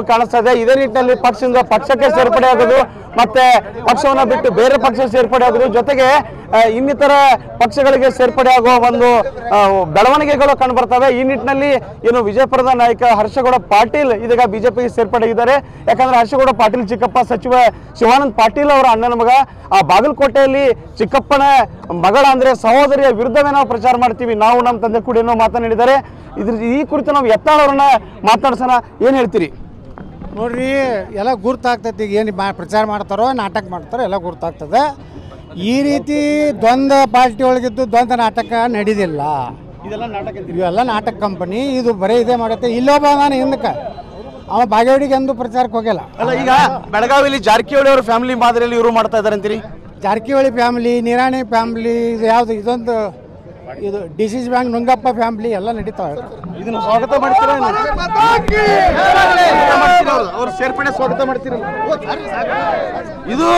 ಕಾಣಿಸ್ತದೆ ಇದೇ ನಿಟ್ಟಿನಲ್ಲಿ ಪಕ್ಷದಿಂದ ಪಕ್ಷಕ್ಕೆ ಸೇರ್ಪಡೆ ಆಗೋದು ಮತ್ತೆ ಪಕ್ಷವನ್ನ ಬಿಟ್ಟು ಬೇರೆ ಪಕ್ಷ ಸೇರ್ಪಡೆ ಆಗೋದು ಜೊತೆಗೆ ಇನ್ನಿತರ ಪಕ್ಷಗಳಿಗೆ ಸೇರ್ಪಡೆ ಆಗುವ ಒಂದು ಬೆಳವಣಿಗೆಗಳು ಕಂಡು ಬರ್ತವೆ। ಈ ನಿಟ್ಟಿನಲ್ಲಿ ಏನು ವಿಜಯಪುರದ ನಾಯಕ ಹರ್ಷಗೌಡ ಪಾಟೀಲ್ ಇದೀಗ ಬಿಜೆಪಿಗೆ ಸೇರ್ಪಡೆಯಾಗಿದ್ದಾರೆ। ಯಾಕಂದ್ರೆ ಹರ್ಷಗೌಡ ಪಾಟೀಲ್ ಚಿಕ್ಕಪ್ಪ ಸಚಿವ ಶಿವಾನಂದ ಪಾಟೀಲ್ ಅವರ ಅಣ್ಣನ ಮಗ। ಆ ಬಾಗಲಕೋಟೆಯಲ್ಲಿ ಚಿಕ್ಕಪ್ಪನ ಮಗಳ ಅಂದ್ರೆ ಸಹೋದರಿಯ ವಿರುದ್ಧವೇ ನಾವು ಪ್ರಚಾರ ಮಾಡ್ತೀವಿ, ನಾವು ನಮ್ಮ ತಂದೆ ಕೂಡ ಏನೋ ಮಾತನಾಡಿದ್ದಾರೆ। ಈ ಕುರಿತು ನಾವು ಯತ್ನಾಳ್ ಅವರನ್ನ ಮಾತನಾಡ್ಸೋಣ, ಏನು ಹೇಳ್ತೀರಿ? ನೋಡ್ರಿ, ಎಲ್ಲ ಗುರ್ತಾಗ್ತೈತಿ, ಏನು ಪ್ರಚಾರ ಮಾಡ್ತಾರೋ ನಾಟಕ ಮಾಡ್ತಾರೋ ಎಲ್ಲ ಗುರ್ತಾಗ್ತದೆ। ಈ ರೀತಿ ದ್ವಂದ್ವ ಪಾರ್ಟಿ ಒಳಗಿದ್ದು ದ್ವಂದ್ವ ನಾಟಕ ನಡೆದಿಲ್ಲ, ಇವೆಲ್ಲ ನಾಟಕ ಕಂಪನಿ ಇದು ಬರೀ ಇದೇ ಮಾಡುತ್ತೆ। ಇಲ್ಲೊಬ್ಬ ನಾನು ಹಿಂದಕ್ಕೆ ಅವ ಬಾಗೇವಾಡಿಗೆ ಎಂದು ಪ್ರಚಾರಕ್ಕೆ ಹೋಗಿಲ್ಲ ಅಲ್ಲ। ಈಗ ಬೆಳಗಾವಿಯಲ್ಲಿ ಜಾರಕಿಹೊಳಿ ಅವರ ಫ್ಯಾಮಿಲಿ ಮಾದರಿಯಲ್ಲಿ ಇವರು ಮಾಡ್ತಾ ಇದ್ದಾರೆ ಅಂತೀರಿ? ಜಾರಕಿಹೊಳಿ ಫ್ಯಾಮಿಲಿ, ನಿರಾಣಿ ಫ್ಯಾಮಿಲಿ, ಇದು ಯಾವುದು ಇದೊಂದು ಇದು ಡಿಸಿಸ್ ಬ್ಯಾಂಕ್ ನುಂಗಪ್ಪ ಫ್ಯಾಮಿಲಿ ಎಲ್ಲ ನಡೀತಾವೆ। ಇದನ್ನು ಸ್ವಾಗತ ಮಾಡ್ತೀರಾ? ಅವ್ರ ಸೇರ್ಪಡೆ ಸ್ವಾಗತ ಮಾಡ್ತೀರಾ? ಇದು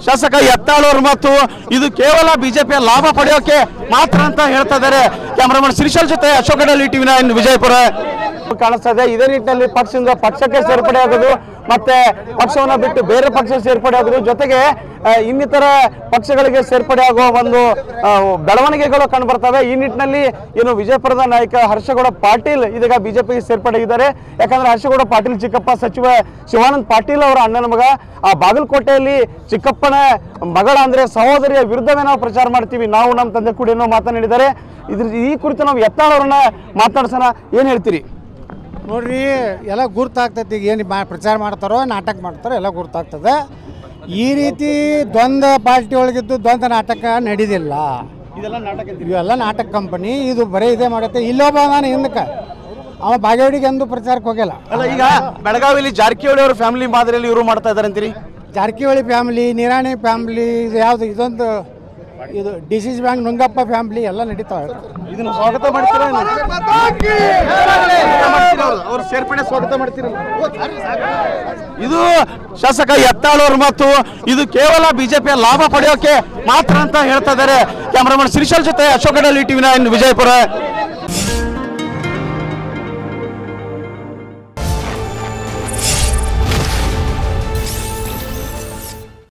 ಶಾಸಕ ಯತ್ನಾಳ್ ಅವರು ಮತ್ತು ಇದು ಕೇವಲ ಬಿಜೆಪಿಯ ಲಾಭ ಪಡೆಯೋಕೆ ಮಾತ್ರ ಅಂತ ಹೇಳ್ತಾ ಇದ್ದಾರೆ। ಕ್ಯಾಮರಾಮನ್ ಶ್ರೀಶಾಲ್ ಜೊತೆ ಅಶೋಕ ಟಿವಿ 9 ವಿಜಯಪುರ ಕಾಣಿಸ್ತದೆ। ಇದೇ ನಿಟ್ಟಿನಲ್ಲಿ ಪಕ್ಷದಿಂದ ಪಕ್ಷಕ್ಕೆ ಸೇರ್ಪಡೆ ಆಗೋದು ಮತ್ತೆ ಪಕ್ಷವನ್ನ ಬಿಟ್ಟು ಬೇರೆ ಪಕ್ಷ ಸೇರ್ಪಡೆ ಆಗೋದು ಜೊತೆಗೆ ಇನ್ನಿತರ ಪಕ್ಷಗಳಿಗೆ ಸೇರ್ಪಡೆ ಆಗುವ ಒಂದು ಬೆಳವಣಿಗೆಗಳು ಕಂಡು ಬರ್ತವೆ। ಈ ನಿಟ್ಟಿನಲ್ಲಿ ಏನು ವಿಜಯಪುರದ ನಾಯಕ ಹರ್ಷಗೌಡ ಪಾಟೀಲ್ ಇದೀಗ ಬಿಜೆಪಿಗೆ ಸೇರ್ಪಡೆಯಾಗಿದ್ದಾರೆ। ಯಾಕಂದ್ರೆ ಹರ್ಷಗೌಡ ಪಾಟೀಲ್ ಚಿಕ್ಕಪ್ಪ ಸಚಿವ ಶಿವಾನಂದ ಪಾಟೀಲ್ ಅವರ ಅಣ್ಣನ ಮಗ। ಆ ಬಾಗಲಕೋಟೆಯಲ್ಲಿ ಚಿಕ್ಕಪ್ಪನ ಮಗಳ ಅಂದ್ರೆ ಸಹೋದರಿಯ ವಿರುದ್ಧವೇ ನಾವು ಪ್ರಚಾರ ಮಾಡ್ತೀವಿ, ನಾವು ನಮ್ಮ ತಂದೆ ಕೂಡ ಏನೋ ಮಾತನಾಡಿದ್ದಾರೆ। ಈ ಕುರಿತು ನಾವು ಯತ್ನಾಳ್ ಅವರನ್ನ ಮಾತನಾಡ್ಸೋಣ, ಏನು ಹೇಳ್ತೀರಿ? ನೋಡ್ರಿ, ಎಲ್ಲ ಗುರ್ತಾಗ್ತೈತಿ, ಏನು ಪ್ರಚಾರ ಮಾಡ್ತಾರೋ ನಾಟಕ ಮಾಡ್ತಾರೋ ಎಲ್ಲ ಗುರ್ತಾಗ್ತದೆ। ಈ ರೀತಿ ದ್ವಂದ್ವ ಪಾರ್ಟಿ ಒಳಗಿದ್ದು ದ್ವಂದ್ವ ನಾಟಕ ನಡೆದಿಲ್ಲ, ಇವೆಲ್ಲ ನಾಟಕ ಕಂಪನಿ ಇದು ಬರೀ ಇದೇ ಮಾಡುತ್ತೆ। ಇಲ್ಲೊಬ್ಬ ನಾನು ಹಿಂದಕ್ಕೆ ಅವ ಬಾಗೇವಾಡಿಗೆ ಎಂದು ಪ್ರಚಾರಕ್ಕೆ ಹೋಗಿಲ್ಲ ಅಲ್ಲ। ಈಗ ಬೆಳಗಾವಿಯಲ್ಲಿ ಜಾರಕಿಹೊಳಿ ಅವರ ಫ್ಯಾಮಿಲಿ ಮಾದರಿಯಲ್ಲಿ ಇವರು ಮಾಡ್ತಾ ಇದ್ದಾರೆ ಅಂತೀರಿ? ಜಾರಕಿಹೊಳಿ ಫ್ಯಾಮಿಲಿ, ನಿರಾಣಿ ಫ್ಯಾಮಿಲಿ, ಇದು ಯಾವುದು ಇದೊಂದು ಇದು ಡಿಸಿಸ್ ಬ್ಯಾಂಕ್ ನುಂಗಪ್ಪ ಫ್ಯಾಮಿಲಿ ಎಲ್ಲ ನಡೀತಾವೆ। ಇದನ್ನು ಸ್ವಾಗತ ಮಾಡ್ತೀರಾ? ಅವ್ರ ಸೇರ್ಪಡೆ ಸ್ವಾಗತ ಮಾಡ್ತೀರಾ? ಇದು ಶಾಸಕ ಯತ್ನಾಳ್ ಅವರು ಮತ್ತು ಇದು ಕೇವಲ ಬಿಜೆಪಿಯ ಲಾಭ ಪಡೆಯೋಕೆ ಮಾತ್ರ ಅಂತ ಹೇಳ್ತಾ ಇದ್ದಾರೆ। ಕ್ಯಾಮರಾಮನ್ ಶ್ರೀಶಾಲ್ ಜೊತೆ ಅಶೋಕ ಟಿವಿ 9 ವಿಜಯಪುರ।